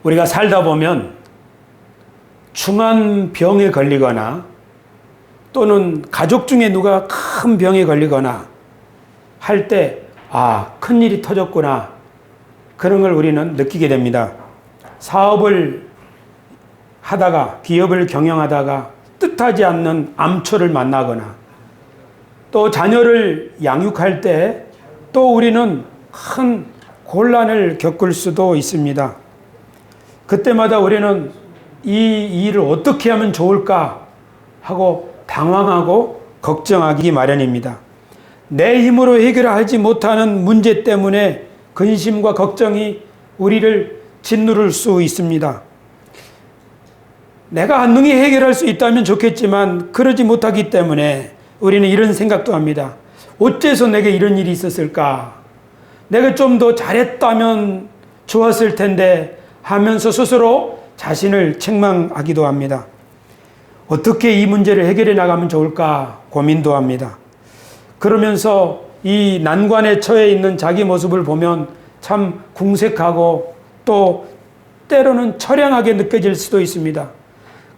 우리가 살다 보면 중한 병에 걸리거나 또는 가족 중에 누가 큰 병에 걸리거나 할 때, 큰일이 터졌구나. 그런 걸 우리는 느끼게 됩니다. 사업을 하다가, 기업을 경영하다가 뜻하지 않는 암초를 만나거나 또 자녀를 양육할 때 또 우리는 큰 곤란을 겪을 수도 있습니다. 그때마다 우리는 이 일을 어떻게 하면 좋을까 하고 당황하고 걱정하기 마련입니다. 내 힘으로 해결하지 못하는 문제 때문에 근심과 걱정이 우리를 짓누를 수 있습니다. 내가 능히 해결할 수 있다면 좋겠지만 그러지 못하기 때문에 우리는 이런 생각도 합니다. 어째서 내게 이런 일이 있었을까? 내가 좀 더 잘했다면 좋았을 텐데 하면서 스스로 자신을 책망하기도 합니다. 어떻게 이 문제를 해결해 나가면 좋을까 고민도 합니다. 그러면서 이 난관에 처해 있는 자기 모습을 보면 참 궁색하고 또 때로는 처량하게 느껴질 수도 있습니다.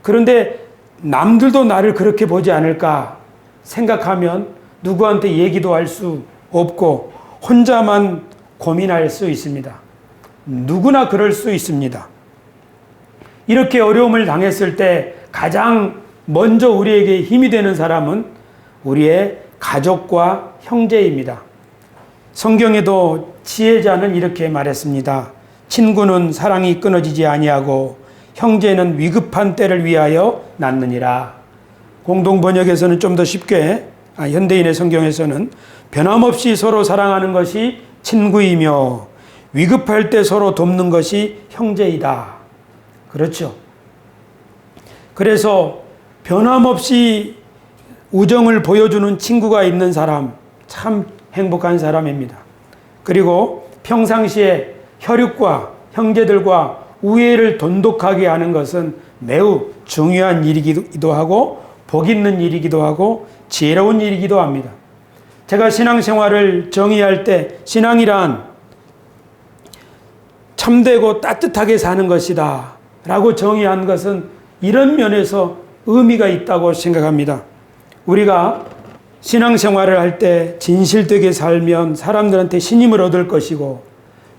그런데 남들도 나를 그렇게 보지 않을까 생각하면 누구한테 얘기도 할 수 없고 혼자만 고민할 수 있습니다. 누구나 그럴 수 있습니다. 이렇게 어려움을 당했을 때 가장 먼저 우리에게 힘이 되는 사람은 우리의 가족과 형제입니다. 성경에도 지혜자는 이렇게 말했습니다. 친구는 사랑이 끊어지지 아니하고 형제는 위급한 때를 위하여 낳느니라. 공동 번역에서는 좀 더 쉽게, 현대인의 성경에서는 변함없이 서로 사랑하는 것이 친구이며 위급할 때 서로 돕는 것이 형제이다. 그렇죠. 그래서 변함없이 우정을 보여주는 친구가 있는 사람, 참 행복한 사람입니다. 그리고 평상시에 혈육과 형제들과 우애를 돈독하게 하는 것은 매우 중요한 일이기도 하고 복 있는 일이기도 하고 지혜로운 일이기도 합니다. 제가 신앙생활을 정의할 때 신앙이란 참되고 따뜻하게 사는 것이다 라고 정의한 것은 이런 면에서 의미가 있다고 생각합니다. 우리가 신앙생활을 할 때 진실되게 살면 사람들한테 신임을 얻을 것이고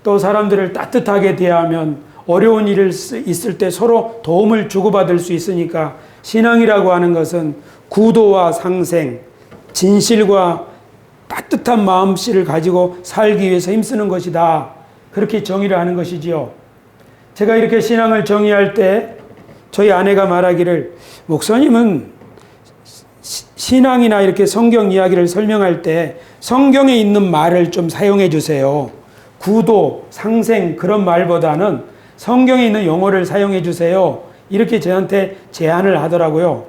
또 사람들을 따뜻하게 대하면 어려운 일이 있을 때 서로 도움을 주고받을 수 있으니까 신앙이라고 하는 것은 구도와 상생, 진실과 따뜻한 마음씨를 가지고 살기 위해서 힘쓰는 것이다. 그렇게 정의를 하는 것이지요. 제가 이렇게 신앙을 정의할 때 저희 아내가 말하기를, 목사님은 신앙이나 이렇게 성경 이야기를 설명할 때 성경에 있는 말을 좀 사용해 주세요. 구도, 상생 그런 말보다는 성경에 있는 용어를 사용해 주세요. 이렇게 저한테 제안을 하더라고요.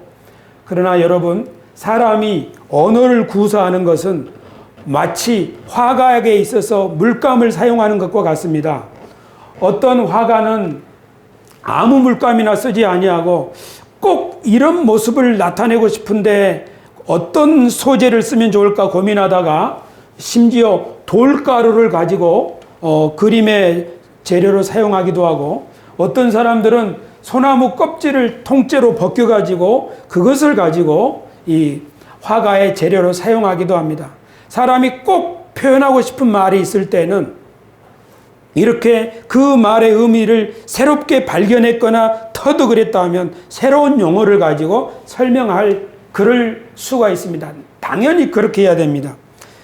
그러나 여러분, 사람이 언어를 구사하는 것은 마치 화가에게 있어서 물감을 사용하는 것과 같습니다. 어떤 화가는 아무 물감이나 쓰지 아니하고 꼭 이런 모습을 나타내고 싶은데 어떤 소재를 쓰면 좋을까 고민하다가 심지어 돌가루를 가지고 그림의 재료로 사용하기도 하고, 어떤 사람들은 소나무 껍질을 통째로 벗겨가지고 그것을 가지고 이 화가의 재료로 사용하기도 합니다. 사람이 꼭 표현하고 싶은 말이 있을 때는 이렇게 그 말의 의미를 새롭게 발견했거나 터득을 했다 하면 새로운 용어를 가지고 설명할 그럴 수가 있습니다. 당연히 그렇게 해야 됩니다.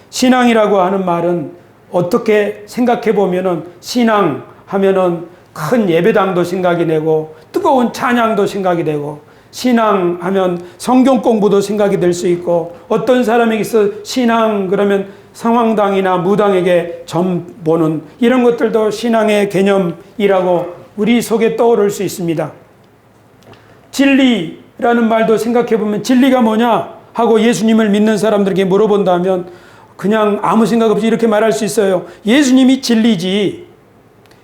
신앙이라고 하는 말은 어떻게 생각해 보면은 신앙 하면은 큰 예배당도 생각이 되고 뜨거운 찬양도 생각이 되고, 신앙 하면 성경 공부도 생각이 될 수 있고, 어떤 사람에게 있어 신앙 그러면 성황당이나 무당에게 점 보는 이런 것들도 신앙의 개념이라고 우리 속에 떠오를 수 있습니다. 진리라는 말도 생각해 보면 진리가 뭐냐 하고 예수님을 믿는 사람들에게 물어본다면 그냥 아무 생각 없이 이렇게 말할 수 있어요. 예수님이 진리지.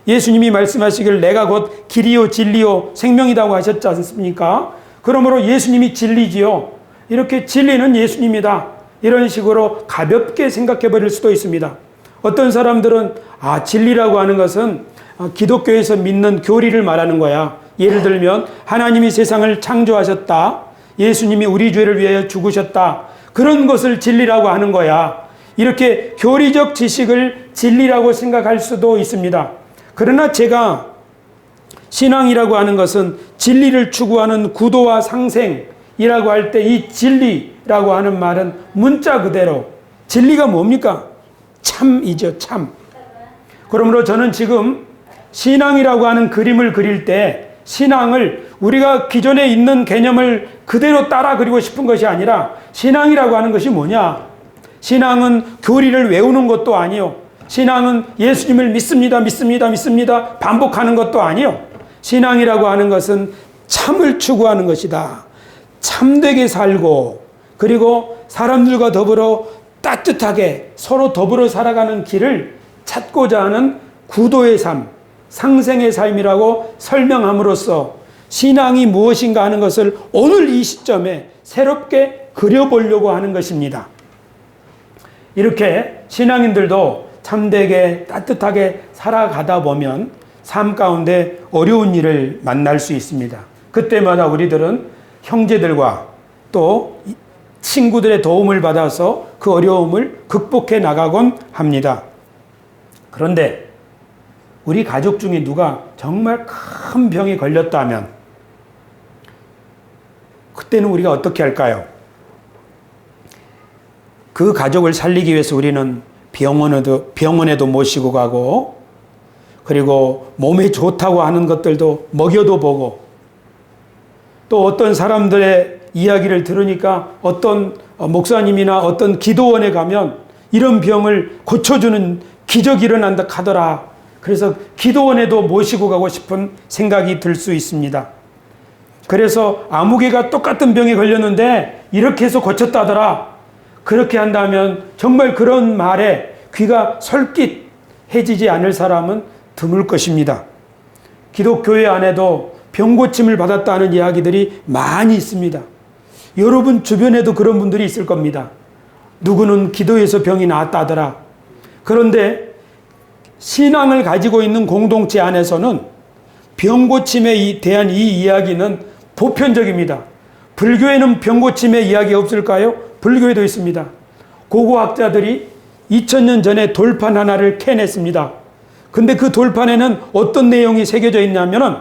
예수님이 말씀하시길 내가 곧 길이요 진리요 생명이라고 하셨지 않습니까? 그러므로 예수님이 진리지요. 이렇게 진리는 예수님이다. 이런 식으로 가볍게 생각해 버릴 수도 있습니다. 어떤 사람들은 진리라고 하는 것은 기독교에서 믿는 교리를 말하는 거야. 예를 들면 하나님이 세상을 창조하셨다. 예수님이 우리 죄를 위하여 죽으셨다. 그런 것을 진리라고 하는 거야. 이렇게 교리적 지식을 진리라고 생각할 수도 있습니다. 그러나 제가 신앙이라고 하는 것은 진리를 추구하는 구도와 상생이라고 할 때 이 진리라고 하는 말은 문자 그대로 진리가 뭡니까? 참이죠, 참. 그러므로 저는 지금 신앙이라고 하는 그림을 그릴 때 신앙을 우리가 기존에 있는 개념을 그대로 따라 그리고 싶은 것이 아니라 신앙이라고 하는 것이 뭐냐? 신앙은 교리를 외우는 것도 아니요. 신앙은 예수님을 믿습니다, 믿습니다, 믿습니다 반복하는 것도 아니요. 신앙이라고 하는 것은 참을 추구하는 것이다. 참되게 살고 그리고 사람들과 더불어 따뜻하게 서로 더불어 살아가는 길을 찾고자 하는 구도의 삶, 상생의 삶이라고 설명함으로써 신앙이 무엇인가 하는 것을 오늘 이 시점에 새롭게 그려보려고 하는 것입니다. 이렇게 신앙인들도 참되게 따뜻하게 살아가다 보면 삶 가운데 어려운 일을 만날 수 있습니다. 그때마다 우리들은 형제들과 또 친구들의 도움을 받아서 그 어려움을 극복해 나가곤 합니다. 그런데 우리 가족 중에 누가 정말 큰 병에 걸렸다면 그때는 우리가 어떻게 할까요? 그 가족을 살리기 위해서 우리는 병원에도 모시고 가고 그리고 몸에 좋다고 하는 것들도 먹여도 보고 또 어떤 사람들의 이야기를 들으니까 어떤 목사님이나 어떤 기도원에 가면 이런 병을 고쳐주는 기적이 일어난다 하더라. 그래서 기도원에도 모시고 가고 싶은 생각이 들 수 있습니다. 그래서 아무개가 똑같은 병에 걸렸는데 이렇게 해서 고쳤다더라. 그렇게 한다면 정말 그런 말에 귀가 솔깃해지지 않을 사람은 드물 것입니다. 기독교회 안에도 병고침을 받았다는 이야기들이 많이 있습니다. 여러분 주변에도 그런 분들이 있을 겁니다. 누구는 기도해서 병이 나았다더라. 그런데 신앙을 가지고 있는 공동체 안에서는 병고침에 대한 이 이야기는 보편적입니다. 불교에는 병고침의 이야기 없을까요? 불교에도 있습니다. 고고학자들이 2000년 전에 돌판 하나를 캐냈습니다. 근데 그 돌판에는 어떤 내용이 새겨져 있냐면은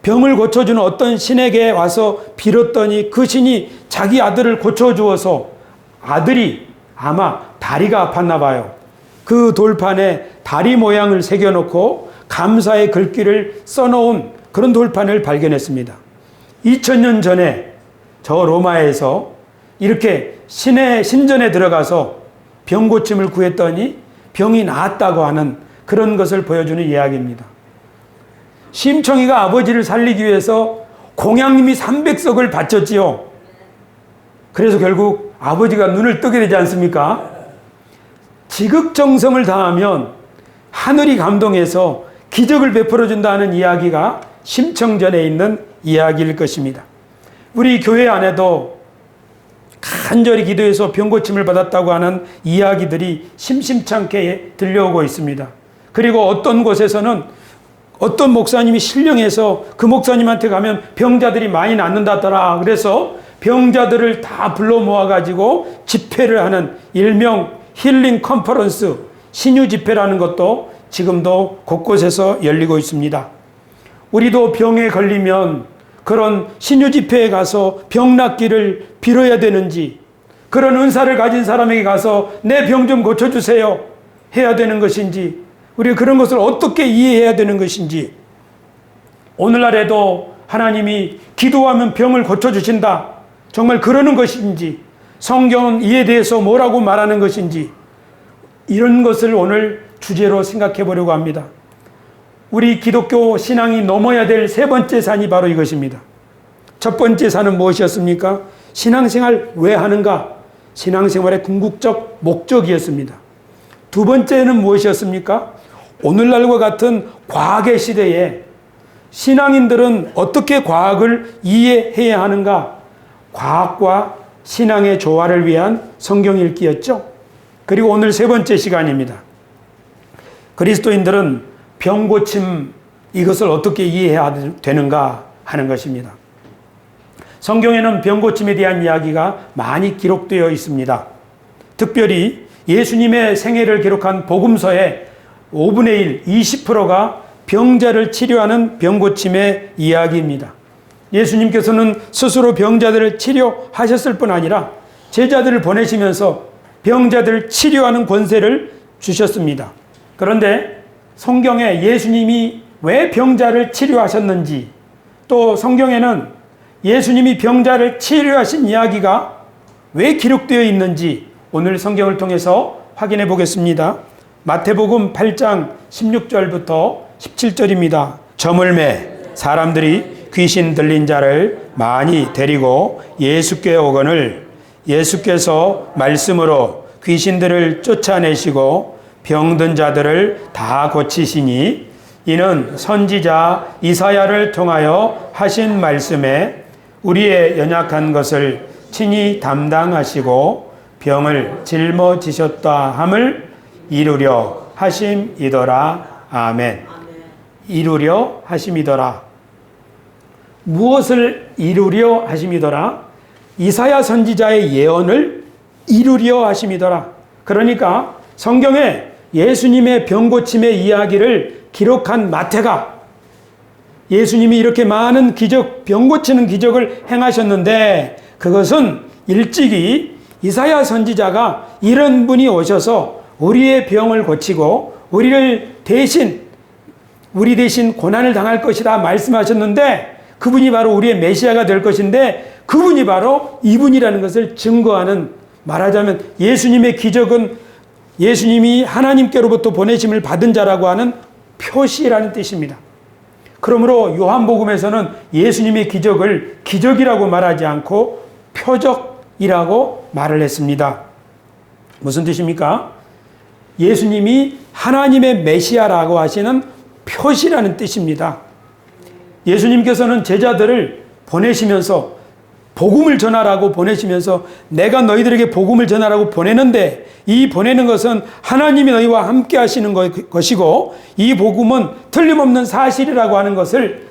병을 고쳐주는 어떤 신에게 와서 빌었더니 그 신이 자기 아들을 고쳐주어서 아들이 아마 다리가 아팠나 봐요. 그 돌판에 다리 모양을 새겨놓고 감사의 글귀를 써놓은 그런 돌판을 발견했습니다. 2000년 전에 저 로마에서 이렇게 신의 신전에 들어가서 병고침을 구했더니 병이 나았다고 하는 그런 것을 보여주는 이야기입니다. 심청이가 아버지를 살리기 위해서 공양님이 300석을 바쳤지요. 그래서 결국 아버지가 눈을 뜨게 되지 않습니까? 지극정성을 다하면 하늘이 감동해서 기적을 베풀어준다는 이야기가 심청전에 있는 이야기일 것입니다. 우리 교회 안에도 간절히 기도해서 병고침을 받았다고 하는 이야기들이 심심찮게 들려오고 있습니다. 그리고 어떤 곳에서는 어떤 목사님이 신령해서 그 목사님한테 가면 병자들이 많이 낫는다더라. 그래서 병자들을 다 불러 모아가지고 집회를 하는 일명 힐링 컨퍼런스, 신유 집회라는 것도 지금도 곳곳에서 열리고 있습니다. 우리도 병에 걸리면 그런 신유 집회에 가서 병 낫기를 빌어야 되는지, 그런 은사를 가진 사람에게 가서 내 병 좀 고쳐주세요 해야 되는 것인지, 우리가 그런 것을 어떻게 이해해야 되는 것인지, 오늘날에도 하나님이 기도하면 병을 고쳐주신다, 정말 그러는 것인지, 성경은 이에 대해서 뭐라고 말하는 것인지, 이런 것을 오늘 주제로 생각해 보려고 합니다. 우리 기독교 신앙이 넘어야 될 세 번째 산이 바로 이것입니다. 첫 번째 산은 무엇이었습니까? 신앙생활 왜 하는가? 신앙생활의 궁극적 목적이었습니다. 두 번째는 무엇이었습니까? 오늘날과 같은 과학의 시대에 신앙인들은 어떻게 과학을 이해해야 하는가? 과학과 신앙의 조화를 위한 성경 읽기였죠. 그리고 오늘 세 번째 시간입니다. 그리스도인들은 병고침 이것을 어떻게 이해해야 되는가 하는 것입니다. 성경에는 병고침에 대한 이야기가 많이 기록되어 있습니다. 특별히 예수님의 생애를 기록한 복음서의 5분의 1, 20%가 병자를 치료하는 병고침의 이야기입니다. 예수님께서는 스스로 병자들을 치료하셨을 뿐 아니라 제자들을 보내시면서 병자들을 치료하는 권세를 주셨습니다. 그런데 성경에 예수님이 왜 병자를 치료하셨는지, 또 성경에는 예수님이 병자를 치료하신 이야기가 왜 기록되어 있는지 오늘 성경을 통해서 확인해 보겠습니다. 마태복음 8장 16절부터 17절입니다. 저물매 사람들이 귀신 들린 자를 많이 데리고 예수께 오거늘 예수께서 말씀으로 귀신들을 쫓아내시고 병든 자들을 다 고치시니 이는 선지자 이사야를 통하여 하신 말씀에 우리의 연약한 것을 친히 담당하시고 병을 짊어지셨다 함을 이루려 하심이더라. 아멘. 이루려 하심이더라. 무엇을 이루려 하심이더라? 이사야 선지자의 예언을 이루려 하심이더라. 그러니까 성경에 예수님의 병고침의 이야기를 기록한 마태가 예수님이 이렇게 많은 기적, 병고치는 기적을 행하셨는데 그것은 일찍이 이사야 선지자가 이런 분이 오셔서 우리의 병을 고치고 우리 대신 고난을 당할 것이다 말씀하셨는데 그분이 바로 우리의 메시아가 될 것인데 그분이 바로 이분이라는 것을 증거하는, 말하자면 예수님의 기적은 예수님이 하나님께로부터 보내심을 받은 자라고 하는 표시라는 뜻입니다. 그러므로 요한복음에서는 예수님의 기적을 기적이라고 말하지 않고 표적이라고 말을 했습니다. 무슨 뜻입니까? 예수님이 하나님의 메시아라고 하시는 표시라는 뜻입니다. 예수님께서는 제자들을 보내시면서 복음을 전하라고 보내시면서 내가 너희들에게 복음을 전하라고 보내는데 이 보내는 것은 하나님이 너희와 함께 하시는 것이고 이 복음은 틀림없는 사실이라고 하는 것을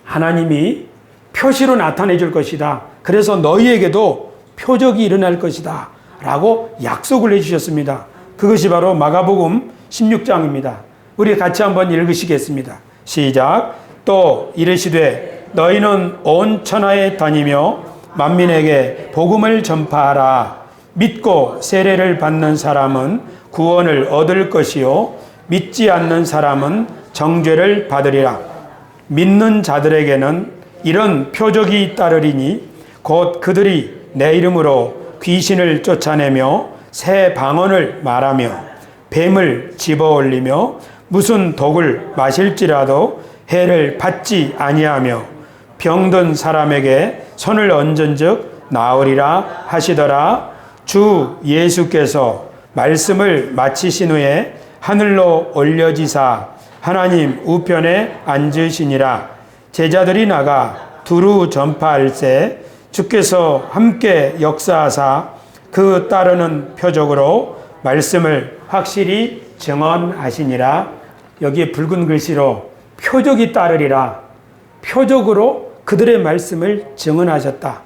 하나님이 표시로 나타내 줄 것이다. 그래서 너희에게도 표적이 일어날 것이다 라고 약속을 해주셨습니다. 그것이 바로 마가복음 16장입니다. 우리 같이 한번 읽으시겠습니다. 시작. 또 이르시되 너희는 온 천하에 다니며 만민에게 복음을 전파하라. 믿고 세례를 받는 사람은 구원을 얻을 것이요 믿지 않는 사람은 정죄를 받으리라. 믿는 자들에게는 이런 표적이 따르리니 곧 그들이 내 이름으로 귀신을 쫓아내며 새 방언을 말하며 뱀을 집어올리며 무슨 독을 마실지라도 해를 받지 아니하며 병든 사람에게 손을 얹은즉 나으리라 하시더라. 주 예수께서 말씀을 마치신 후에 하늘로 올려지사 하나님 우편에 앉으시니라. 제자들이 나가 두루 전파할세 주께서 함께 역사하사 그 따르는 표적으로 말씀을 확실히 증언하시니라. 여기에 붉은 글씨로 표적이 따르리라. 표적으로 그들의 말씀을 증언하셨다.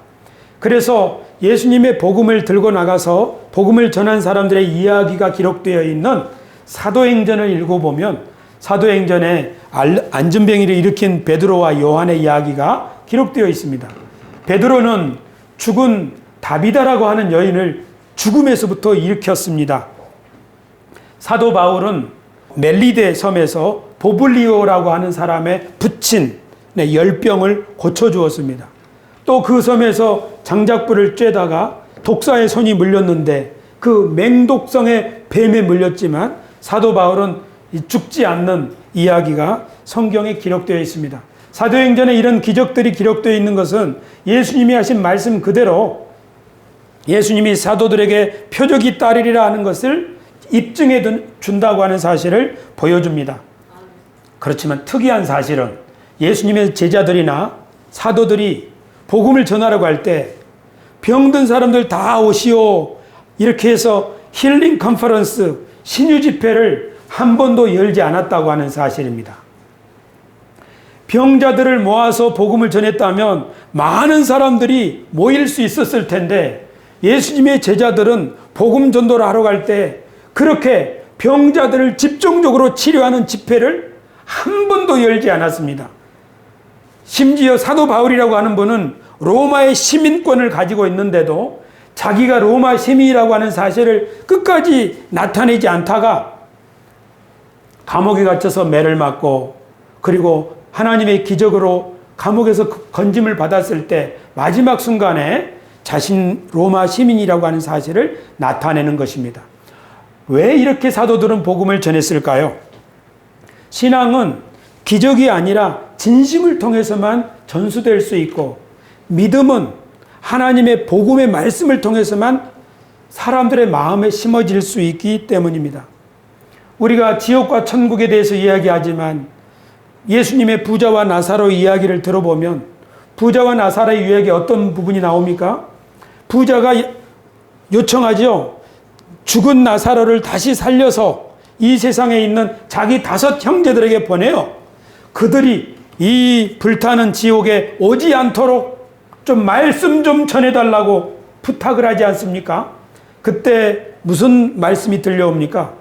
그래서 예수님의 복음을 들고 나가서 복음을 전한 사람들의 이야기가 기록되어 있는 사도행전을 읽어보면 사도행전에 안전병이를 일으킨 베드로와 요한의 이야기가 기록되어 있습니다. 베드로는 죽은 다비다라고 하는 여인을 죽음에서부터 일으켰습니다. 사도 바울은 멜리데 섬에서 보블리오라고 하는 사람의 붙인 열병을 고쳐주었습니다. 또 그 섬에서 장작불을 쬐다가 독사의 손이 물렸는데 그 맹독성의 뱀에 물렸지만 사도 바울은 죽지 않는 이야기가 성경에 기록되어 있습니다. 사도행전에 이런 기적들이 기록되어 있는 것은 예수님이 하신 말씀 그대로 예수님이 사도들에게 표적이 따르리라 하는 것을 입증해 준다고 하는 사실을 보여줍니다. 그렇지만 특이한 사실은 예수님의 제자들이나 사도들이 복음을 전하려고 할 때 병든 사람들 다 오시오 이렇게 해서 힐링 컨퍼런스 신유 집회를 한 번도 열지 않았다고 하는 사실입니다. 병자들을 모아서 복음을 전했다면 많은 사람들이 모일 수 있었을 텐데 예수님의 제자들은 복음 전도를 하러 갈 때 그렇게 병자들을 집중적으로 치료하는 집회를 한 번도 열지 않았습니다. 심지어 사도 바울이라고 하는 분은 로마의 시민권을 가지고 있는데도 자기가 로마 시민이라고 하는 사실을 끝까지 나타내지 않다가 감옥에 갇혀서 매를 맞고 그리고 하나님의 기적으로 감옥에서 건짐을 받았을 때 마지막 순간에 자신 로마 시민이라고 하는 사실을 나타내는 것입니다. 왜 이렇게 사도들은 복음을 전했을까요? 신앙은 기적이 아니라 진심을 통해서만 전수될 수 있고 믿음은 하나님의 복음의 말씀을 통해서만 사람들의 마음에 심어질 수 있기 때문입니다. 우리가 지옥과 천국에 대해서 이야기하지만 예수님의 부자와 나사로의 이야기를 들어보면 부자와 나사로의 이야기에 어떤 부분이 나옵니까? 부자가 요청하죠. 죽은 나사로를 다시 살려서 이 세상에 있는 자기 5 형제들에게 보내요. 그들이 이 불타는 지옥에 오지 않도록 좀 말씀 좀 전해달라고 부탁을 하지 않습니까? 그때 무슨 말씀이 들려옵니까?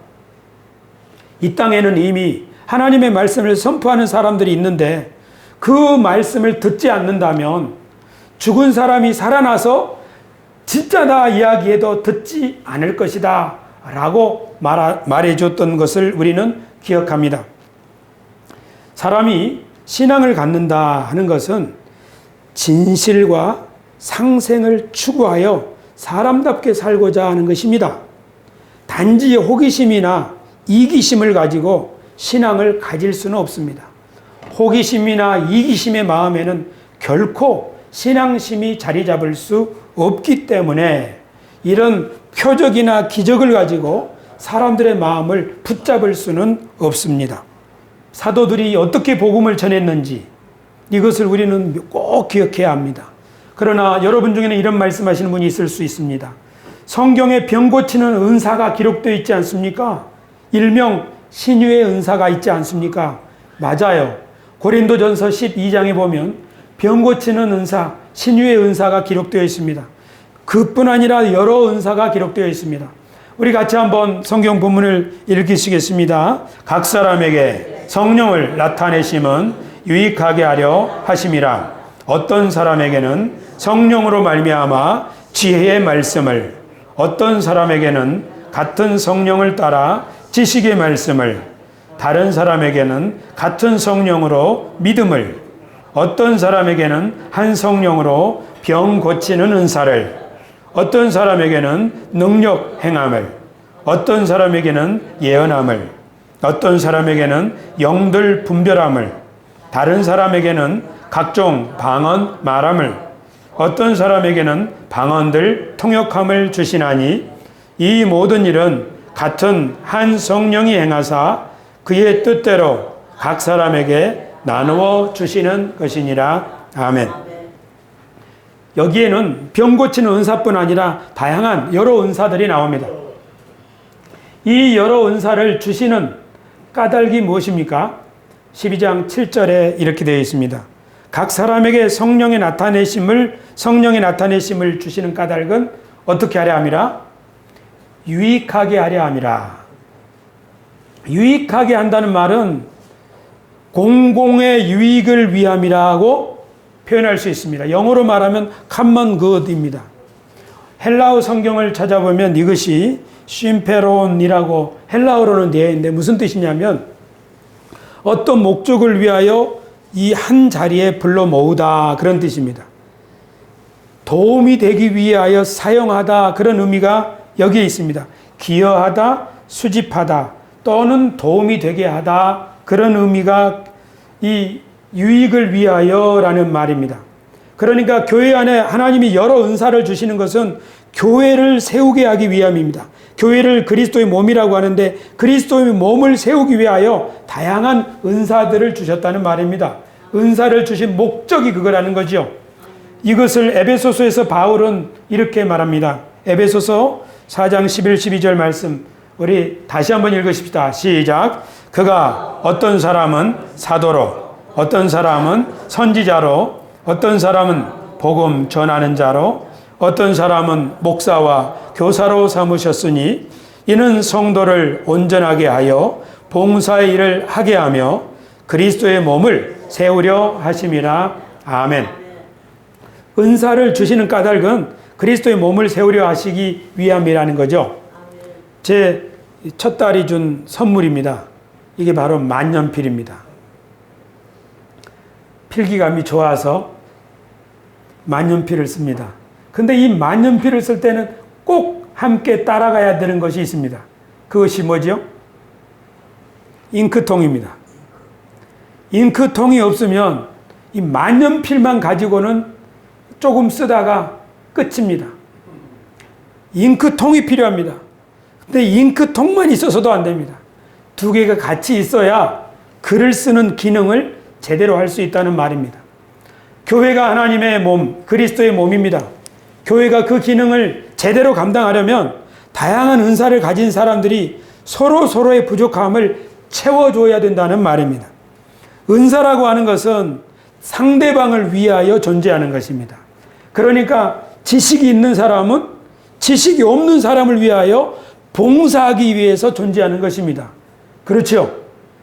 이 땅에는 이미 하나님의 말씀을 선포하는 사람들이 있는데 그 말씀을 듣지 않는다면 죽은 사람이 살아나서 진짜다 이야기해도 듣지 않을 것이다 라고 말해줬던 것을 우리는 기억합니다. 사람이 신앙을 갖는다 하는 것은 진실과 상생을 추구하여 사람답게 살고자 하는 것입니다. 단지 호기심이나 이기심을 가지고 신앙을 가질 수는 없습니다. 호기심이나 이기심의 마음에는 결코 신앙심이 자리 잡을 수 없기 때문에 이런 표적이나 기적을 가지고 사람들의 마음을 붙잡을 수는 없습니다. 사도들이 어떻게 복음을 전했는지 이것을 우리는 꼭 기억해야 합니다. 그러나 여러분 중에는 이런 말씀하시는 분이 있을 수 있습니다. 성경에 병 고치는 은사가 기록되어 있지 않습니까? 일명 신유의 은사가 있지 않습니까? 맞아요. 고린도전서 12장에 보면 병 고치는 은사, 신유의 은사가 기록되어 있습니다. 그뿐 아니라 여러 은사가 기록되어 있습니다. 우리 같이 한번 성경 본문을 읽으시겠습니다. 각 사람에게 성령을 나타내심은 유익하게 하려 하심이라. 어떤 사람에게는 성령으로 말미암아 지혜의 말씀을, 어떤 사람에게는 같은 성령을 따라 지식의 말씀을, 다른 사람에게는 같은 성령으로 믿음을, 어떤 사람에게는 한 성령으로 병 고치는 은사를, 어떤 사람에게는 능력 행함을, 어떤 사람에게는 예언함을, 어떤 사람에게는 영들 분별함을, 다른 사람에게는 각종 방언 말함을, 어떤 사람에게는 방언들 통역함을 주시나니 이 모든 일은 같은 한 성령이 행하사 그의 뜻대로 각 사람에게 나누어 주시는 것이니라. 아멘. 여기에는 병 고치는 은사뿐 아니라 다양한 여러 은사들이 나옵니다. 이 여러 은사를 주시는 까닭이 무엇입니까? 12장 7절에 이렇게 되어 있습니다. 각 사람에게 성령의 나타내심을 주시는 까닭은 어떻게 하려 함이라? 유익하게 하려 함이라. 유익하게 한다는 말은 공공의 유익을 위함이라고 표현할 수 있습니다. 영어로 말하면 common good입니다. 헬라어 성경을 찾아보면 이것이 쉼페론이라고 헬라어로는 되어 있는데 무슨 뜻이냐면 어떤 목적을 위하여 이 한 자리에 불러 모으다 그런 뜻입니다. 도움이 되기 위하여 사용하다 그런 의미가 여기에 있습니다. 기여하다, 수집하다 또는 도움이 되게 하다 그런 의미가 이 유익을 위하여라는 말입니다. 그러니까 교회 안에 하나님이 여러 은사를 주시는 것은 교회를 세우게 하기 위함입니다. 교회를 그리스도의 몸이라고 하는데 그리스도의 몸을 세우기 위하여 다양한 은사들을 주셨다는 말입니다. 은사를 주신 목적이 그거라는 거죠. 이것을 에베소서에서 바울은 이렇게 말합니다. 에베소서 4장 11, 12절 말씀 우리 다시 한번 읽으십시다. 시작. 그가 어떤 사람은 사도로, 어떤 사람은 선지자로, 어떤 사람은 복음 전하는 자로, 어떤 사람은 목사와 교사로 삼으셨으니 이는 성도를 온전하게 하여 봉사의 일을 하게 하며 그리스도의 몸을 세우려 하심이라. 아멘. 은사를 주시는 까닭은 그리스도의 몸을 세우려 하시기 위함이라는 거죠. 제 첫 딸이 준 선물입니다. 이게 바로 만년필입니다. 필기감이 좋아서 만년필을 씁니다. 근데 이 만년필을 쓸 때는 꼭 함께 따라가야 되는 것이 있습니다. 그것이 뭐죠? 잉크통입니다. 잉크통이 없으면 이 만년필만 가지고는 조금 쓰다가 끝입니다. 잉크통이 필요합니다. 근데 잉크통만 있어서도 안 됩니다. 두 개가 같이 있어야 글을 쓰는 기능을 제대로 할 수 있다는 말입니다. 교회가 하나님의 몸, 그리스도의 몸입니다. 교회가 그 기능을 제대로 감당하려면 다양한 은사를 가진 사람들이 서로의 부족함을 채워줘야 된다는 말입니다. 은사라고 하는 것은 상대방을 위하여 존재하는 것입니다. 그러니까 지식이 있는 사람은 지식이 없는 사람을 위하여 봉사하기 위해서 존재하는 것입니다. 그렇죠?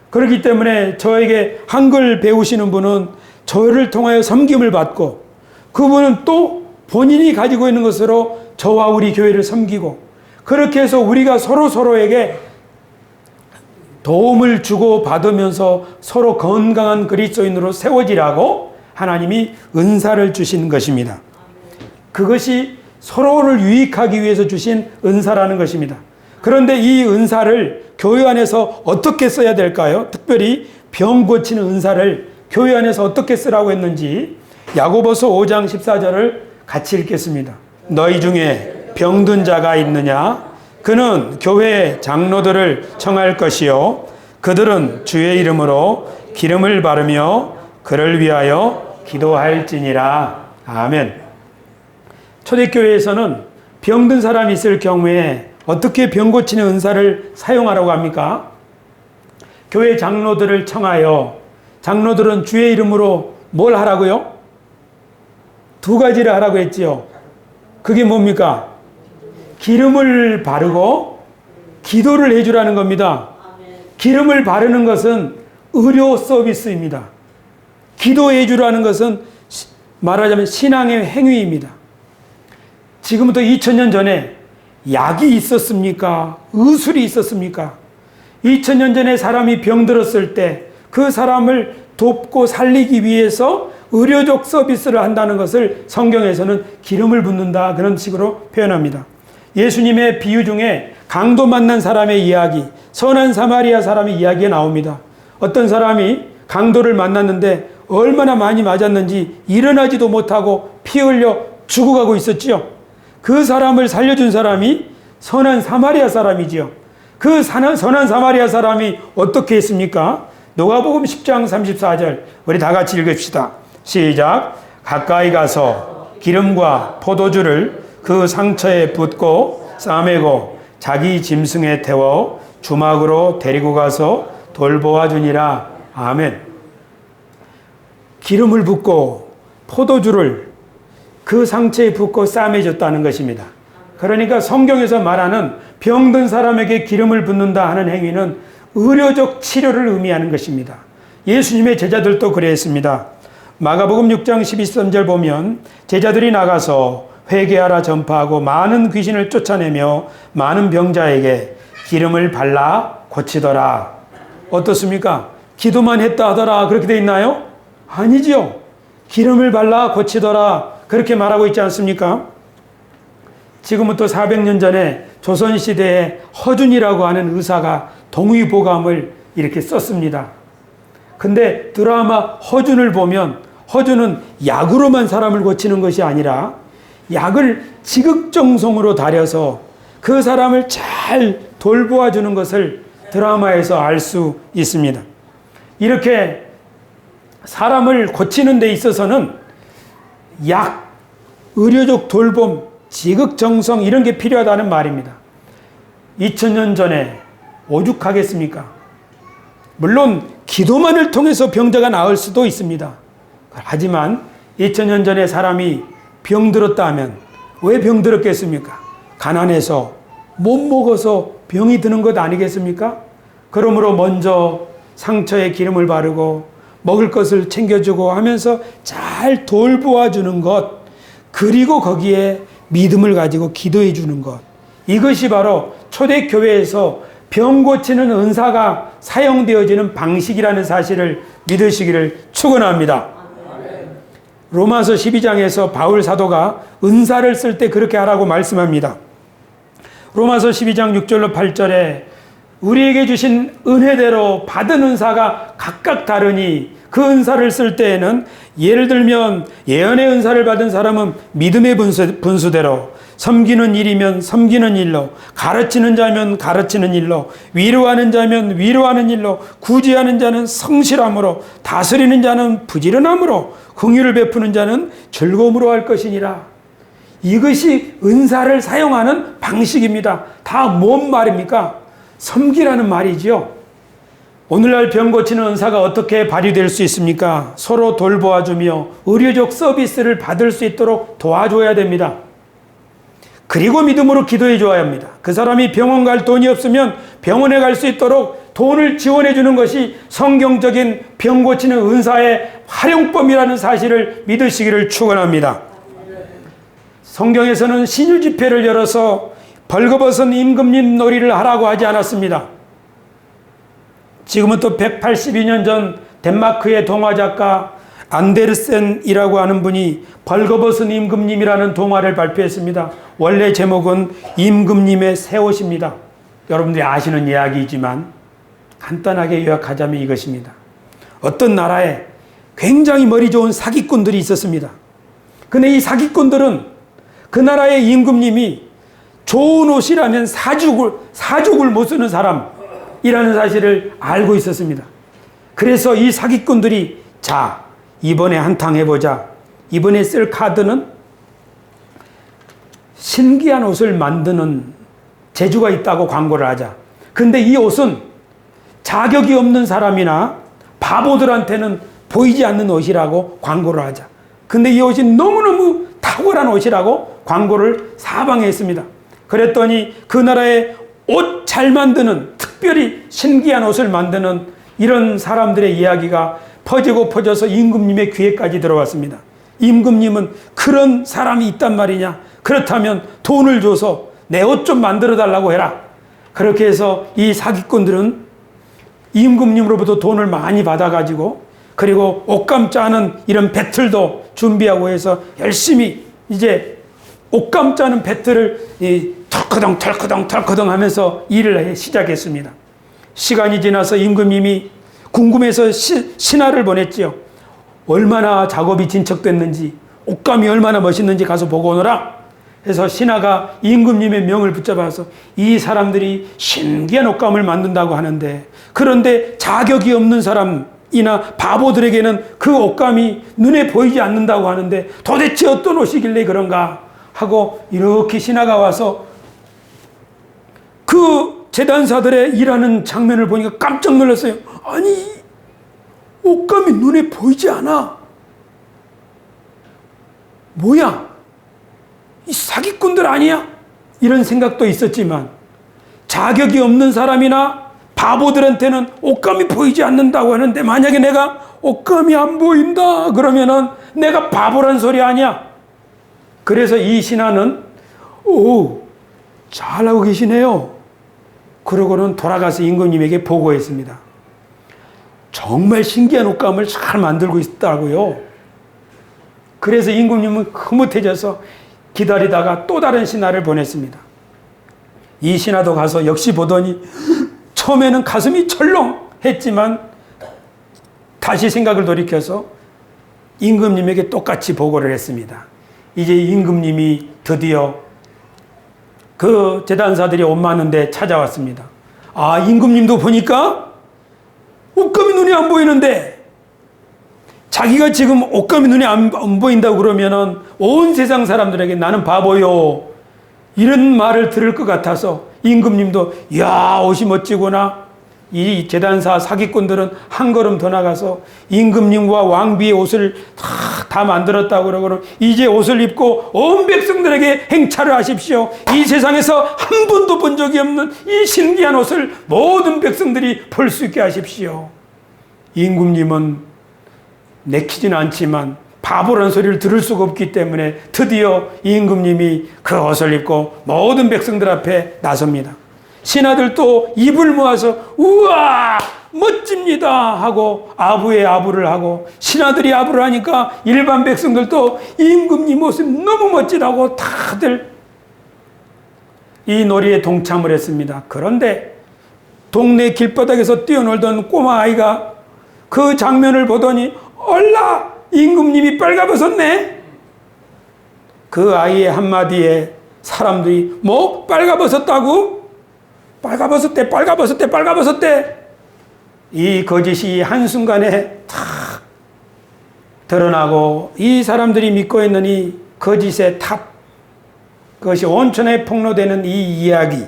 그렇기 때문에 저에게 한글 배우시는 분은 저를 통하여 섬김을 받고 그분은 또 본인이 가지고 있는 것으로 저와 우리 교회를 섬기고 그렇게 해서 우리가 서로에게 도움을 주고 받으면서 서로 건강한 그리스도인으로 세워지라고 하나님이 은사를 주신 것입니다. 그것이 서로를 유익하기 위해서 주신 은사라는 것입니다. 그런데 이 은사를 교회 안에서 어떻게 써야 될까요? 특별히 병 고치는 은사를 교회 안에서 어떻게 쓰라고 했는지 야고보서 5장 14절을 같이 읽겠습니다. 너희 중에 병든 자가 있느냐? 그는 교회 장로들을 청할 것이요 그들은 주의 이름으로 기름을 바르며 그를 위하여 기도할지니라. 아멘. 초대교회에서는 병든 사람이 있을 경우에 어떻게 병 고치는 은사를 사용하라고 합니까? 교회 장로들을 청하여 장로들은 주의 이름으로 뭘 하라고요? 두 가지를 하라고 했지요. 그게 뭡니까? 기름을 바르고 기도를 해주라는 겁니다. 기름을 바르는 것은 의료 서비스입니다. 기도해 주라는 것은 말하자면 신앙의 행위입니다. 지금부터 2000년 전에 약이 있었습니까? 의술이 있었습니까? 2000년 전에 사람이 병들었을 때 그 사람을 돕고 살리기 위해서 의료적 서비스를 한다는 것을 성경에서는 기름을 붓는다 그런 식으로 표현합니다. 예수님의 비유 중에 강도 만난 사람의 이야기, 선한 사마리아 사람의 이야기가 나옵니다. 어떤 사람이 강도를 만났는데 얼마나 많이 맞았는지 일어나지도 못하고 피 흘려 죽어가고 있었지요. 그 사람을 살려준 사람이 선한 사마리아 사람이지요. 그 선한 사마리아 사람이 어떻게 했습니까? 누가복음 10장 34절 우리 다 같이 읽읍시다. 시작. 가까이 가서 기름과 포도주를 그 상처에 붓고 싸매고 자기 짐승에 태워 주막으로 데리고 가서 돌보아 주니라. 아멘. 기름을 붓고 포도주를 그 상처에 붓고 싸매줬다는 것입니다. 그러니까 성경에서 말하는 병든 사람에게 기름을 붓는다 하는 행위는 의료적 치료를 의미하는 것입니다. 예수님의 제자들도 그랬습니다. 마가복음 6장 12절 보면 제자들이 나가서 회개하라 전파하고 많은 귀신을 쫓아내며 많은 병자에게 기름을 발라 고치더라. 어떻습니까? 기도만 했다 하더라 그렇게 돼 있나요? 아니지요. 기름을 발라 고치더라 그렇게 말하고 있지 않습니까? 지금부터 400년 전에 조선시대에 허준이라고 하는 의사가 동의보감을 이렇게 썼습니다. 근데 드라마 허준을 보면 허준은 약으로만 사람을 고치는 것이 아니라 약을 지극정성으로 다려서 그 사람을 잘 돌보아 주는 것을 드라마에서 알 수 있습니다. 이렇게 사람을 고치는 데 있어서는 약, 의료적 돌봄, 지극정성 이런 게 필요하다는 말입니다. 2000년 전에 오죽하겠습니까? 물론 기도만을 통해서 병자가 나을 수도 있습니다. 하지만 2000년 전에 사람이 병들었다 하면 왜 병들었겠습니까? 가난해서 못 먹어서 병이 드는 것 아니겠습니까? 그러므로 먼저 상처에 기름을 바르고 먹을 것을 챙겨주고 하면서 잘 돌보아 주는 것, 그리고 거기에 믿음을 가지고 기도해 주는 것, 이것이 바로 초대교회에서 병 고치는 은사가 사용되어지는 방식이라는 사실을 믿으시기를 축원합니다. 로마서 12장에서 바울 사도가 은사를 쓸 때 그렇게 하라고 말씀합니다. 로마서 12장 6절로 8절에 우리에게 주신 은혜대로 받은 은사가 각각 다르니 그 은사를 쓸 때에는 예를 들면 예언의 은사를 받은 사람은 믿음의 분수대로, 섬기는 일이면 섬기는 일로, 가르치는 자면 가르치는 일로, 위로하는 자면 위로하는 일로, 구제하는 자는 성실함으로, 다스리는 자는 부지런함으로, 긍휼을 베푸는 자는 즐거움으로 할 것이니라. 이것이 은사를 사용하는 방식입니다. 다 뭔 말입니까? 섬기라는 말이지요. 오늘날 병 고치는 은사가 어떻게 발휘될 수 있습니까? 서로 돌보아주며 의료적 서비스를 받을 수 있도록 도와줘야 됩니다. 그리고 믿음으로 기도해 줘야 합니다. 그 사람이 병원 갈 돈이 없으면 병원에 갈 수 있도록 돈을 지원해 주는 것이 성경적인 병 고치는 은사의 활용법이라는 사실을 믿으시기를 축원합니다. 성경에서는 신유 집회를 열어서 벌거벗은 임금님 놀이를 하라고 하지 않았습니다. 지금부터 182년 전 덴마크의 동화작가 안데르센이라고 하는 분이 벌거벗은 임금님이라는 동화를 발표했습니다. 원래 제목은 임금님의 새 옷입니다. 여러분들이 아시는 이야기이지만 간단하게 요약하자면 이것입니다. 어떤 나라에 굉장히 머리 좋은 사기꾼들이 있었습니다. 근데 이 사기꾼들은 그 나라의 임금님이 좋은 옷이라면 사죽을 못 쓰는 사람이라는 사실을 알고 있었습니다. 그래서 이 사기꾼들이 자, 이번에 한탕 해보자. 이번에 쓸 카드는 신기한 옷을 만드는 재주가 있다고 광고를 하자. 근데 이 옷은 자격이 없는 사람이나 바보들한테는 보이지 않는 옷이라고 광고를 하자. 근데 이 옷이 너무너무 탁월한 옷이라고 광고를 사방했습니다. 그랬더니 그 나라에 옷 잘 만드는, 특별히 신기한 옷을 만드는 이런 사람들의 이야기가 퍼지고 퍼져서 임금님의 귀에까지 들어왔습니다. 임금님은 그런 사람이 있단 말이냐? 그렇다면 돈을 줘서 내 옷 좀 만들어 달라고 해라. 그렇게 해서 이 사기꾼들은 임금님으로부터 돈을 많이 받아가지고, 그리고 옷감 짜는 이런 배틀도 준비하고 해서 열심히 이제 옷감 짜는 배틀을 털커덩 하면서 일을 시작했습니다. 시간이 지나서 임금님이 궁금해서 신하를 보냈지요. 얼마나 작업이 진척됐는지, 옷감이 얼마나 멋있는지 가서 보고 오너라 해서 신하가 임금님의 명을 붙잡아서 이 사람들이 신기한 옷감을 만든다고 하는데, 그런데 자격이 없는 사람이나 바보들에게는 그 옷감이 눈에 보이지 않는다고 하는데 도대체 어떤 옷이길래 그런가 하고 이렇게 신하가 와서 그 제단사들의 일하는 장면을 보니까 깜짝 놀랐어요. 아니, 옷감이 눈에 보이지 않아. 뭐야? 이 사기꾼들 아니야? 이런 생각도 있었지만, 자격이 없는 사람이나 바보들한테는 옷감이 보이지 않는다고 하는데, 만약에 내가 옷감이 안 보인다 그러면은 내가 바보란 소리 아니야? 그래서 이 신하는 잘하고 계시네요. 그러고는 돌아가서 임금님에게 보고했습니다. 정말 신기한 옷감을 잘 만들고 있다고요. 그래서 임금님은 흐뭇해져서 기다리다가 또 다른 신하를 보냈습니다. 이 신하도 가서 역시 보더니 처음에는 가슴이 철렁했지만 다시 생각을 돌이켜서 임금님에게 똑같이 보고를 했습니다. 이제 임금님이 드디어 그 제단사들이 옷 많은데 찾아왔습니다. 아, 임금님도 보니까 옷감이 눈에 안 보이는데, 자기가 지금 옷감이 눈에 안 보인다고 그러면은 온 세상 사람들에게 나는 바보요, 이런 말을 들을 것 같아서 임금님도 이야 옷이 멋지구나. 이 제단사 사기꾼들은 한 걸음 더 나가서 임금님과 왕비의 옷을 다 만들었다고 그러고 이제 옷을 입고 온 백성들에게 행차를 하십시오. 이 세상에서 한 번도 본 적이 없는 이 신기한 옷을 모든 백성들이 볼 수 있게 하십시오. 임금님은 내키진 않지만 바보라는 소리를 들을 수가 없기 때문에 드디어 임금님이 그 옷을 입고 모든 백성들 앞에 나섭니다. 신하들도 입을 모아서 우와 멋집니다 하고 아부의 아부를 하고 신하들이 아부를 하니까 일반 백성들도 임금님 모습 너무 멋지다고 다들 이 놀이에 동참을 했습니다. 그런데 동네 길바닥에서 뛰어놀던 꼬마 아이가 그 장면을 보더니 얼라 임금님이 빨가벗었네. 그 아이의 한마디에 사람들이 뭐 빨가벗었다고? 빨가벗었대. 이 거짓이 한순간에 탁 드러나고 이 사람들이 믿고 있는 이 거짓의 탑, 그것이 온천에 폭로되는 이 이야기.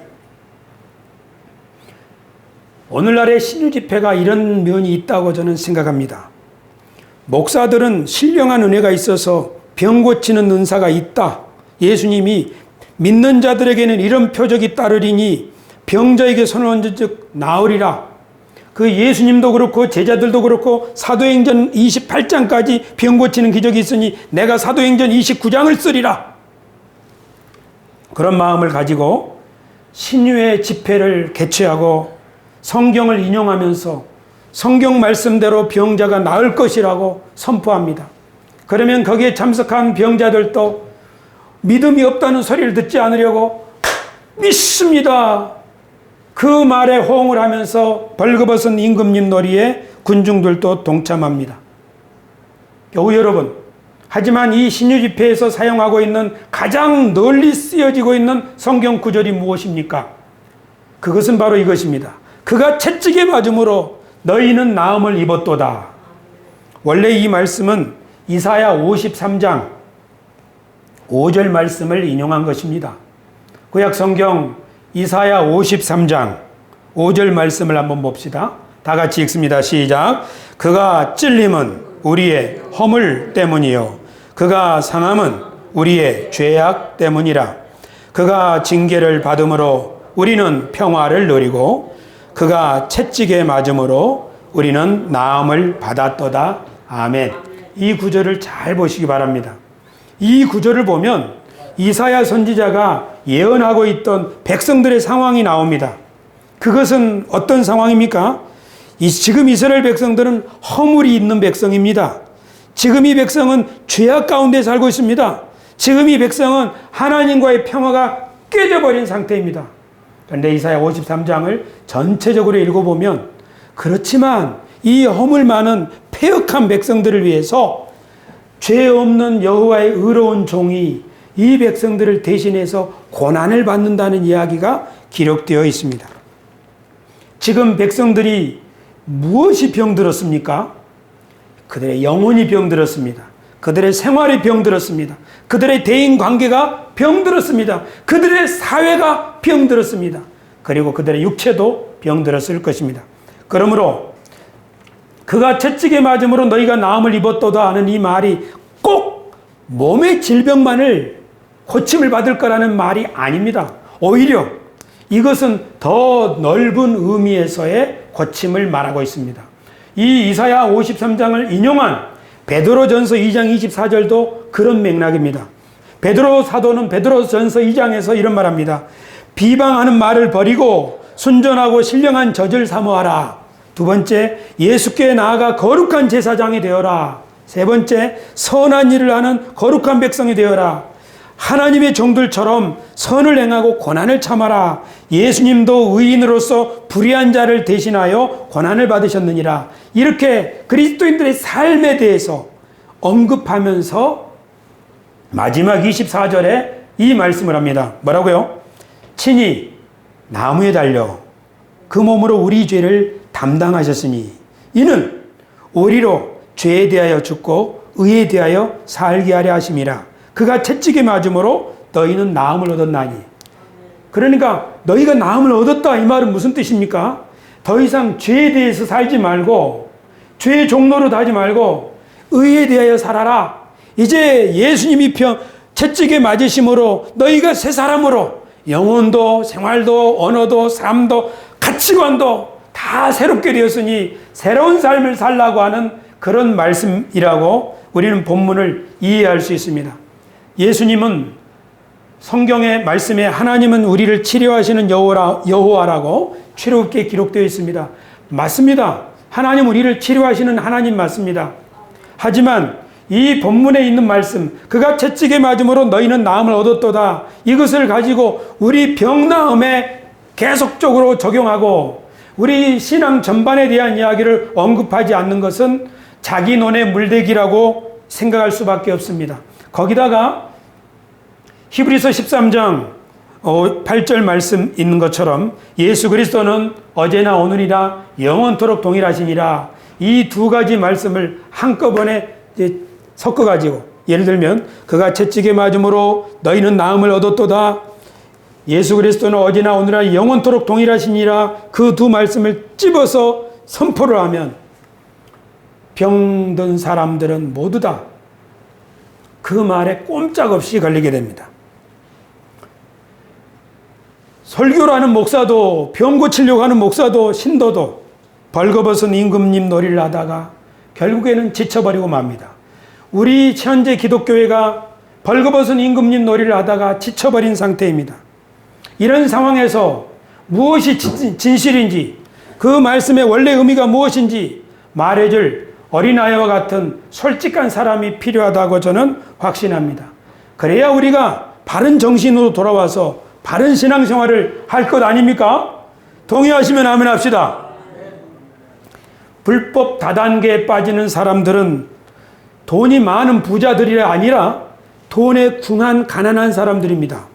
오늘날의 신유 집회가 이런 면이 있다고 저는 생각합니다. 목사들은 신령한 은혜가 있어서 병 고치는 은사가 있다. 예수님이 믿는 자들에게는 이런 표적이 따르리니 병자에게 손을 얹은 즉 나으리라. 그 예수님도 그렇고 제자들도 그렇고 사도행전 28장까지 병 고치는 기적이 있으니 내가 사도행전 29장을 쓰리라. 그런 마음을 가지고 신유의 집회를 개최하고 성경을 인용하면서 성경 말씀대로 병자가 나을 것이라고 선포합니다. 그러면 거기에 참석한 병자들도 믿음이 없다는 소리를 듣지 않으려고 믿습니다. 그 말에 호응을 하면서 벌거벗은 임금님 놀이에 군중들도 동참합니다. 교우 여러분, 하지만 이 신유 집회에서 사용하고 있는 가장 널리 쓰여지고 있는 성경 구절이 무엇입니까? 그것은 바로 이것입니다. 그가 채찍에 맞음으로 너희는 나음을 입었도다. 원래 이 말씀은 이사야 53장 5절 말씀을 인용한 것입니다. 구약 성경 이사야 53장 5절 말씀을 한번 봅시다. 다 같이 읽습니다. 시작. 그가 찔림은 우리의 허물 때문이요 그가 상함은 우리의 죄악 때문이라. 그가 징계를 받음으로 우리는 평화를 누리고 그가 채찍에 맞음으로 우리는 나음을 받았도다. 아멘. 이 구절을 잘 보시기 바랍니다. 이 구절을 보면 이사야 선지자가 예언하고 있던 백성들의 상황이 나옵니다. 그것은 어떤 상황입니까? 지금 이스라엘 백성들은 허물이 있는 백성입니다. 지금 이 백성은 죄악 가운데 살고 있습니다. 지금 이 백성은 하나님과의 평화가 깨져버린 상태입니다. 그런데 이사야 53장을 전체적으로 읽어보면 그렇지만 이 허물 많은 패역한 백성들을 위해서 죄 없는 여호와의 의로운 종이 이 백성들을 대신해서 고난을 받는다는 이야기가 기록되어 있습니다. 지금 백성들이 무엇이 병들었습니까? 그들의 영혼이 병들었습니다. 그들의 생활이 병들었습니다. 그들의 대인 관계가 병들었습니다. 그들의 사회가 병들었습니다. 그리고 그들의 육체도 병들었을 것입니다. 그러므로 그가 채찍에 맞음으로 너희가 나음을 입었도다 하는 이 말이 꼭 몸의 질병만을 고침을 받을 거라는 말이 아닙니다. 오히려 이것은 더 넓은 의미에서의 고침을 말하고 있습니다. 이 이사야 53장을 인용한 베드로전서 2장 24절도 그런 맥락입니다. 베드로 사도는 베드로전서 2장에서 이런 말합니다. 비방하는 말을 버리고 순전하고 신령한 젖을 사모하라. 두 번째, 예수께 나아가 거룩한 제사장이 되어라. 세 번째, 선한 일을 하는 거룩한 백성이 되어라. 하나님의 종들처럼 선을 행하고 고난을 참아라. 예수님도 의인으로서 불의한 자를 대신하여 고난을 받으셨느니라. 이렇게 그리스도인들의 삶에 대해서 언급하면서 마지막 24절에 이 말씀을 합니다. 뭐라고요? 친히 나무에 달려 그 몸으로 우리 죄를 담당하셨으니 이는 우리로 죄에 대하여 죽고 의에 대하여 살게 하려 하심이라. 그가 채찍에 맞음으로 너희는 나음을 얻었나니. 그러니까 너희가 나음을 얻었다 이 말은 무슨 뜻입니까? 더 이상 죄에 대해서 살지 말고 죄의 종로로 하지 말고 의에 대하여 살아라. 이제 예수님이 채찍에 맞으심으로 너희가 새 사람으로 영혼도 생활도 언어도 삶도 가치관도 다 새롭게 되었으니 새로운 삶을 살라고 하는 그런 말씀이라고 우리는 본문을 이해할 수 있습니다. 예수님은 성경의 말씀에 하나님은 우리를 치료하시는 여호와라고 출애굽기에 기록되어 있습니다. 맞습니다. 하나님 우리를 치료하시는 하나님 맞습니다. 하지만 이 본문에 있는 말씀, 그가 채찍에 맞음으로 너희는 나음을 얻었도다, 이것을 가지고 우리 병나음에 계속적으로 적용하고 우리 신앙 전반에 대한 이야기를 언급하지 않는 것은 자기 논의 물대기라고 생각할 수밖에 없습니다. 거기다가 히브리서 13장 8절 말씀 있는 것처럼 예수 그리스도는 어제나 오늘이나 영원토록 동일하시니라, 이 두 가지 말씀을 한꺼번에 섞어가지고, 예를 들면 그가 채찍에 맞음으로 너희는 나음을 얻었도다, 예수 그리스도는 어제나 오늘이나 영원토록 동일하시니라, 그 두 말씀을 찝어서 선포를 하면 병든 사람들은 모두 다 그 말에 꼼짝없이 걸리게 됩니다. 설교를 하는 목사도, 병 고치려고 하는 목사도, 신도도 벌거벗은 임금님 놀이를 하다가 결국에는 지쳐버리고 맙니다. 우리 현재 기독교회가 벌거벗은 임금님 놀이를 하다가 지쳐버린 상태입니다. 이런 상황에서 무엇이 진실인지, 그 말씀의 원래 의미가 무엇인지 말해줄 어린아이와 같은 솔직한 사람이 필요하다고 저는 확신합니다. 그래야 우리가 바른 정신으로 돌아와서 바른 신앙생활을 할 것 아닙니까? 동의하시면 아멘 합시다. 불법 다단계에 빠지는 사람들은 돈이 많은 부자들이 아니라 돈에 궁한 가난한 사람들입니다.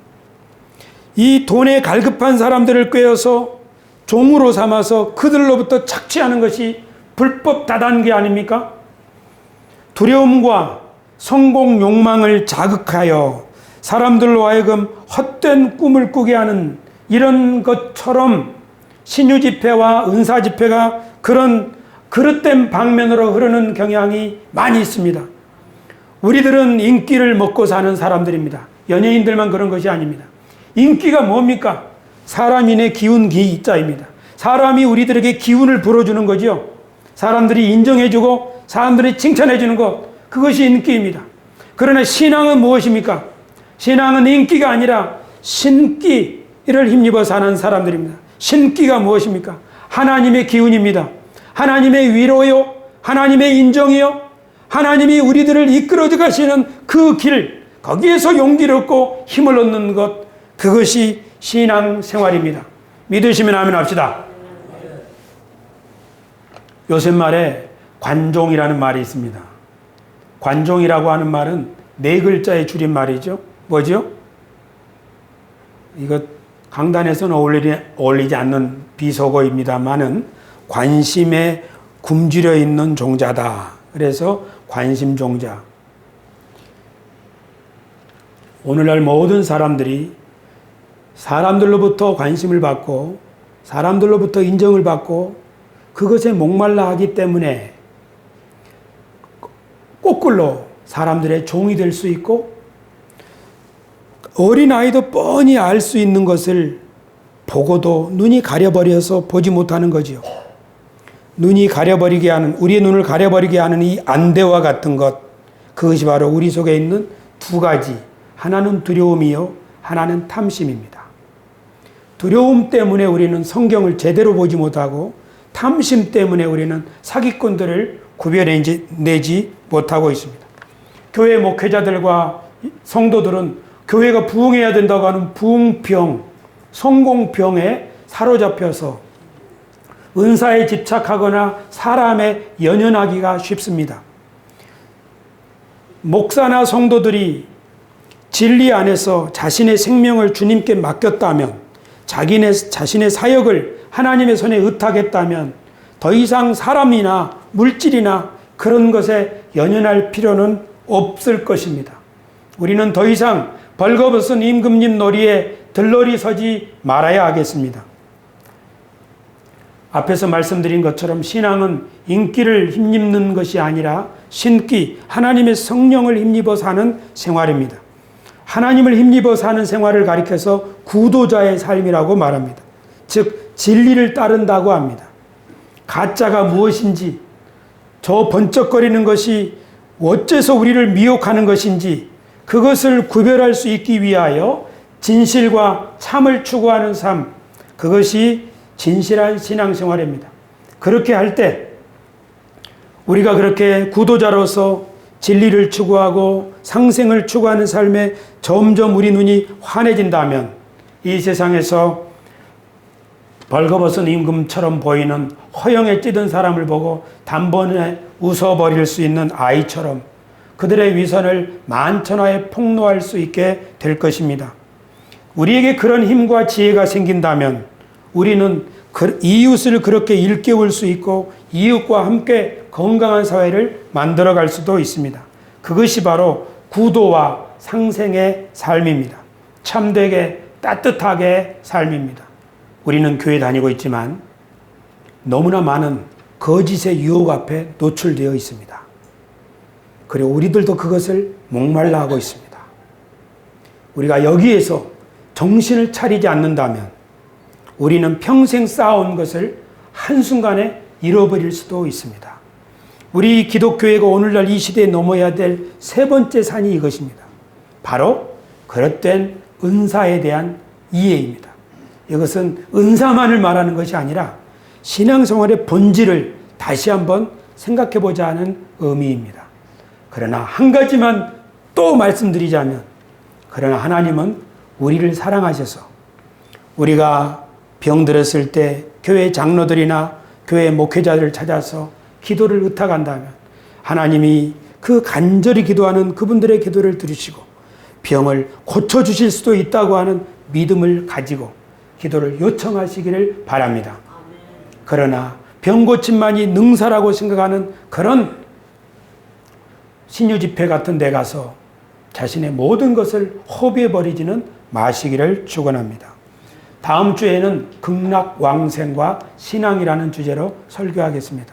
이 돈에 갈급한 사람들을 꿰어서 종으로 삼아서 그들로부터 착취하는 것이 불법 다단계 아닙니까? 두려움과 성공 욕망을 자극하여 사람들로 하여금 헛된 꿈을 꾸게 하는 이런 것처럼 신유 집회와 은사 집회가 그런 그릇된 방면으로 흐르는 경향이 많이 있습니다. 우리들은 인기를 먹고 사는 사람들입니다. 연예인들만 그런 것이 아닙니다. 인기가 뭡니까? 사람인의 기운 기자입니다. 사람이 우리들에게 기운을 불어주는 거죠. 사람들이 인정해주고 사람들이 칭찬해주는 것, 그것이 인기입니다. 그러나 신앙은 무엇입니까? 신앙은 인기가 아니라 신기를 힘입어 사는 사람들입니다. 신기가 무엇입니까? 하나님의 기운입니다. 하나님의 위로요, 하나님의 인정이요, 하나님이 우리들을 이끌어져 가시는 그 길, 거기에서 용기를 얻고 힘을 얻는 것, 그것이 신앙생활입니다. 믿으시면 아멘 합시다. 요새 말에 관종이라는 말이 있습니다. 관종이라고 하는 말은 네 글자의 줄임말이죠. 뭐죠? 이거 강단에서는 어울리지 않는 비속어입니다만은 관심에 굶주려 있는 종자다. 그래서 관심종자. 오늘날 모든 사람들이 사람들로부터 관심을 받고 사람들로부터 인정을 받고 그것에 목말라 하기 때문에 거꾸로 사람들의 종이 될 수 있고, 어린아이도 뻔히 알 수 있는 것을 보고도 눈이 가려버려서 보지 못하는 거지요. 눈이 가려버리게 하는, 우리의 눈을 가려버리게 하는 이 안대와 같은 것, 그것이 바로 우리 속에 있는 두 가지, 하나는 두려움이요, 하나는 탐심입니다. 두려움 때문에 우리는 성경을 제대로 보지 못하고 탐심 때문에 우리는 사기꾼들을 구별해내지 못하고 있습니다. 교회 목회자들과 성도들은 교회가 부흥해야 된다고 하는 부흥병, 성공병에 사로잡혀서 은사에 집착하거나 사람에 연연하기가 쉽습니다. 목사나 성도들이 진리 안에서 자신의 생명을 주님께 맡겼다면, 자신의 사역을 하나님의 손에 의탁했다면 더 이상 사람이나 물질이나 그런 것에 연연할 필요는 없을 것입니다. 우리는 더 이상 벌거벗은 임금님 놀이에 들러리 서지 말아야 하겠습니다. 앞에서 말씀드린 것처럼 신앙은 인기를 힘입는 것이 아니라 신기, 하나님의 성령을 힘입어 사는 생활입니다. 하나님을 힘입어 사는 생활을 가리켜서 구도자의 삶이라고 말합니다. 즉 진리를 따른다고 합니다. 가짜가 무엇인지, 저 번쩍거리는 것이 어째서 우리를 미혹하는 것인지 그것을 구별할 수 있기 위하여 진실과 참을 추구하는 삶, 그것이 진실한 신앙생활입니다. 그렇게 할 때 우리가 그렇게 구도자로서 진리를 추구하고 상생을 추구하는 삶에 점점 우리 눈이 환해진다면 이 세상에서 벌거벗은 임금처럼 보이는 허영에 찌든 사람을 보고 단번에 웃어버릴 수 있는 아이처럼 그들의 위선을 만천하에 폭로할 수 있게 될 것입니다. 우리에게 그런 힘과 지혜가 생긴다면 우리는 이웃을 그렇게 일깨울 수 있고 이웃과 함께 건강한 사회를 만들어갈 수도 있습니다. 그것이 바로 구도와 상생의 삶입니다. 참되게 따뜻하게 삶입니다. 우리는 교회 다니고 있지만 너무나 많은 거짓의 유혹 앞에 노출되어 있습니다. 그리고 우리들도 그것을 목말라 하고 있습니다. 우리가 여기에서 정신을 차리지 않는다면 우리는 평생 쌓아온 것을 한순간에 잃어버릴 수도 있습니다. 우리 기독교회가 오늘날 이 시대에 넘어야 될 세 번째 산이 이것입니다. 바로 그릇된 은사에 대한 이해입니다. 이것은 은사만을 말하는 것이 아니라 신앙생활의 본질을 다시 한번 생각해보자 하는 의미입니다. 그러나 한 가지만 또 말씀드리자면, 그러나 하나님은 우리를 사랑하셔서 우리가 병들었을 때 교회 장로들이나 교회 목회자들을 찾아서 기도를 의탁한다면 하나님이 그 간절히 기도하는 그분들의 기도를 들으시고 병을 고쳐주실 수도 있다고 하는 믿음을 가지고 기도를 요청하시기를 바랍니다. 그러나 병고침만이 능사라고 생각하는 그런 신유집회 같은 데 가서 자신의 모든 것을 허비해버리지는 마시기를 축원합니다. 다음 주에는 극락왕생과 신앙이라는 주제로 설교하겠습니다.